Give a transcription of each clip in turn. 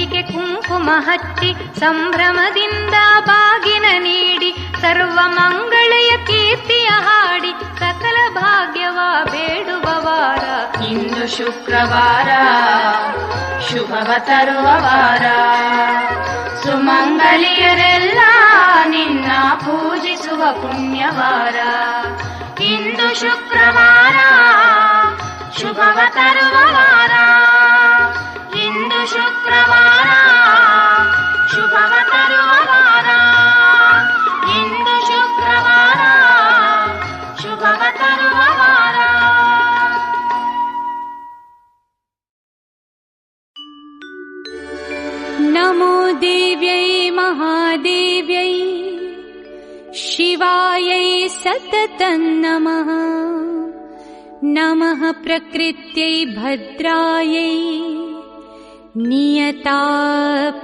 ಕೈಗೆ ಕುಂಕುಮ ಹಚ್ಚಿ ಸಂಭ್ರಮದಿಂದ ಬಾಗಿನ ನೀಡಿ ಸರ್ವ ಮಂಗಳೆಯ ಕೀರ್ತಿಯ ಹಾಡಿ ಸಕಲ ಭಾಗ್ಯವ ಬೇಡುವ ವಾರ ಇಂದು ಶುಕ್ರವಾರ ಶುಭವ ತರುವ ವಾರ. ಸುಮಂಗಲಿಯರೆಲ್ಲ ನಿನ್ನ ಪೂಜಿಸುವ ಪುಣ್ಯವಾರ. ಇಂದು ಶುಕ್ರವಾರ ಶುಭವ ತರುವ ವಾರ. ಇಂದು ಶುಕ್ರವಾರ ಶುಭವ ತರುವ ವಾರ. ಇಂದು ಶುಕ್ರವಾರ ಶುಭವ ತರುವ ವಾರ. ನಮೋ ದೇವ್ಯೈ ಮಹಾದೇವ್ಯೈ ಶಿವಾಯೈ ಸತತಂ ನಮಃ. ನಮಃ ಪ್ರಕೃತ್ಯೈ ಭದ್ರಾಯೈ ನಿಯತಾ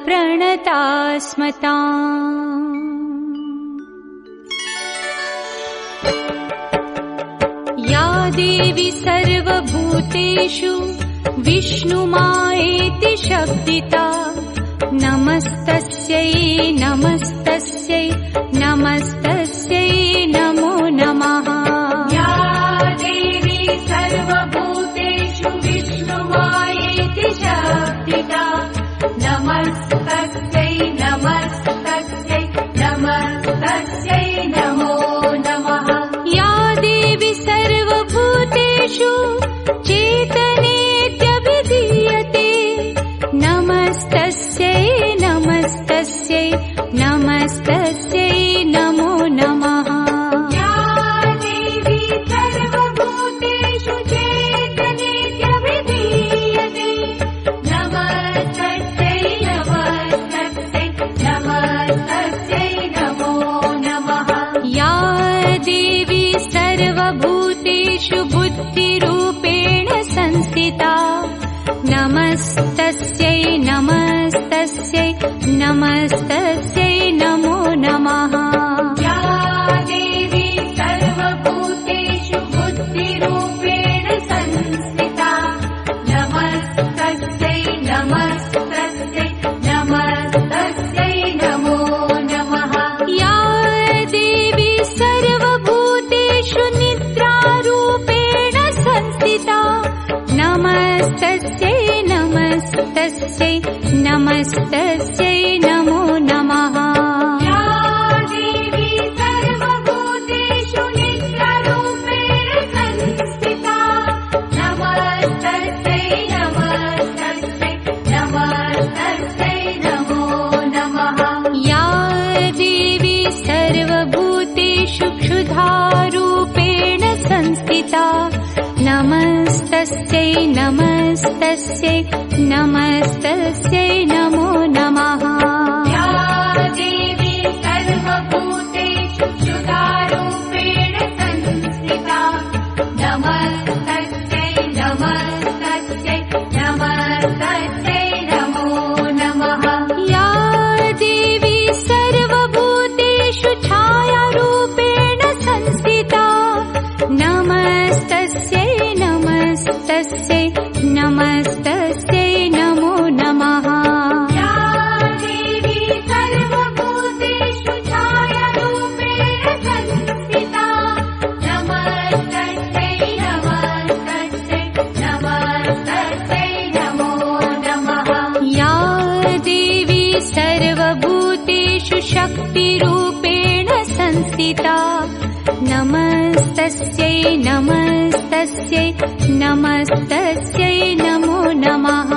ಪ್ರಣತಾ ಸ್ಮತಾಂ. ಯಾ ದೇವಿ ಸರ್ವಭೂತೇಷು ವಿಷ್ಣುಮಾಯೇತಿ ಶಬ್ದಿತಾ ನಮಸ್ತಸ್ಯೈ ನಮಸ್ತಸ್ಯೈ ನಮಸ್ತಸ್ಯೈ ನಮೋ ನಮಃ. ಯಾ ದೇವಿ ಸರ್ವಭೂತೇಷು ವಿಷ್ಣುಮಾಯೇತಿ ಶಬ್ದಿತಾ ನಮಸ್ತಸ್ಯೈ ನಮಸ್ತಸ್ಯೈ ನಮಸ್ತಸ್ಯೈ ನಮೋ ನಮಃ. ಯಾ ದೇವಿ ಸರ್ವಭೂತೇಷು ಚೇತನೇತ್ಯಭಿಧೀಯತೆ ನಮಸ್ತಸ್ಯೈ ನಮಸ್ತಸ್ಯೈ ನಮಸ್ತಸ್ಯೈ ನಮೋ ನಮಃ. ಯಾ ದೇವಿ ಸರ್ವಭೂತೇಷು ಚೇತನೇತ್ಯಭಿಧೀಯತೆ ನಮಸ್ತಸ್ಯೈ ನಮಸ್ತಸ್ಯೈ ನಮಸ್ತಸ್ಯೈ ನಮೋ ನಮಃ. ಯಾ ದೇವಿ ಸರ್ವಭೂತೇಷು ಬುದ್ಧಿರೂಪೇಣ ಸಂಸ್ಥಿತಾ ನಮಸ್ತಸ್ಯೈ ನಮಸ್ತಸ್ಯೈ ನಮಸ್ತಸ್ಯೈ ನಮೋ ನಮಃ. ಯಾ ದೇವಿ ಸರ್ವಭೂತೇಷು ಬುದ್ಧಿರೂಪೇಣ ಸಂಸ್ಥಿತಾ ನಮಸ್ತಸ್ಯೈ ನಮಸ್ತಸ್ಯೈ ನಮಸ್ತಸ್ಯೈ ನಮೋ ನಮಃ. ಯಾ ದೇವಿ ಸರ್ವಭೂತೇಷು ನಿದ್ರಾರೂಪೇಣ ಸಂಸ್ಥಿತಾ ನಮಸ್ತಸ್ಯೈ ನಮಸ್ತಸ್ಯೈ ನಮಸ್ತಸ್ಯೈ ನಮೋ ನಮಃ. ಯಾ ದೇವಿ ಸರ್ವಭೂತೇಷು ನಿದ್ರಾರೂಪೇಣ ಸಂಸ್ಥಿತಾ ನಮಸ್ತಸ್ಯೈ ನಮಸ್ತಸ್ಯೈ ನಮಸ್ತಸ್ಯೈ ನಮೋ ನಮಃ. ಯಾ ದೇವಿ ಸರ್ವಭೂತೇಷು ಕ್ಷುಧಾರೂಪೇಣ ಸಂಸ್ಥಿತಾ ನಮಸ್ತಸ್ಯೈ ನಮಸ್ತಸ್ಯೈ ನಮಸ್ತಸ್ಯೈ ನಮೋ ನಮಃ. ಯಾ ದೇವಿ ಸರ್ವಭೂತೇಷು ಕ್ಷುಧಾರೂಪೇಣ ಸಂಸ್ಥಿತಾ ನಮಸ್ತಸ್ಯೈ ನಮಸ್ತಸ್ಯೈ ನಮಸ್ತಸ್ಯೈ ನಮೋ ನಮಃ. ಯಾ ದೇವಿ ಸರ್ವಭೂತೇಷು ಛಾಯಾರೂಪೇಣ ಸಂಸ್ಥಿತಾ ನಮಸ್ತಸ್ಯೈ ನಮಸ್ತಸ್ಯೈ ನಮಸ್ತಸ್ಯೈ ನಮೋ ನಮಃ. ಯಾ ದೇವಿ ಸರ್ವಭೂತೇಷು ಛಾಯಾರೂಪೇಣ ಸಂಸ್ಥಿತಾ ನಮಸ್ತಸ್ಯೈ ನಮಸ್ತಸ್ಯೈ ನಮಸ್ತಸ್ಯೈ ನಮೋ ನಮಃ. ಯಾ ದೇವಿ ಸರ್ವಭೂತೇಷು ಶಕ್ತಿರೂಪೇಣ ಸಂಸ್ಥಿತಾ ನಮಸ್ತಸ್ಯೈ ನಮಸ್ತಸ್ಯೈ ನಮಸ್ತಸ್ಯೈ ನಮೋ ನಮಃ.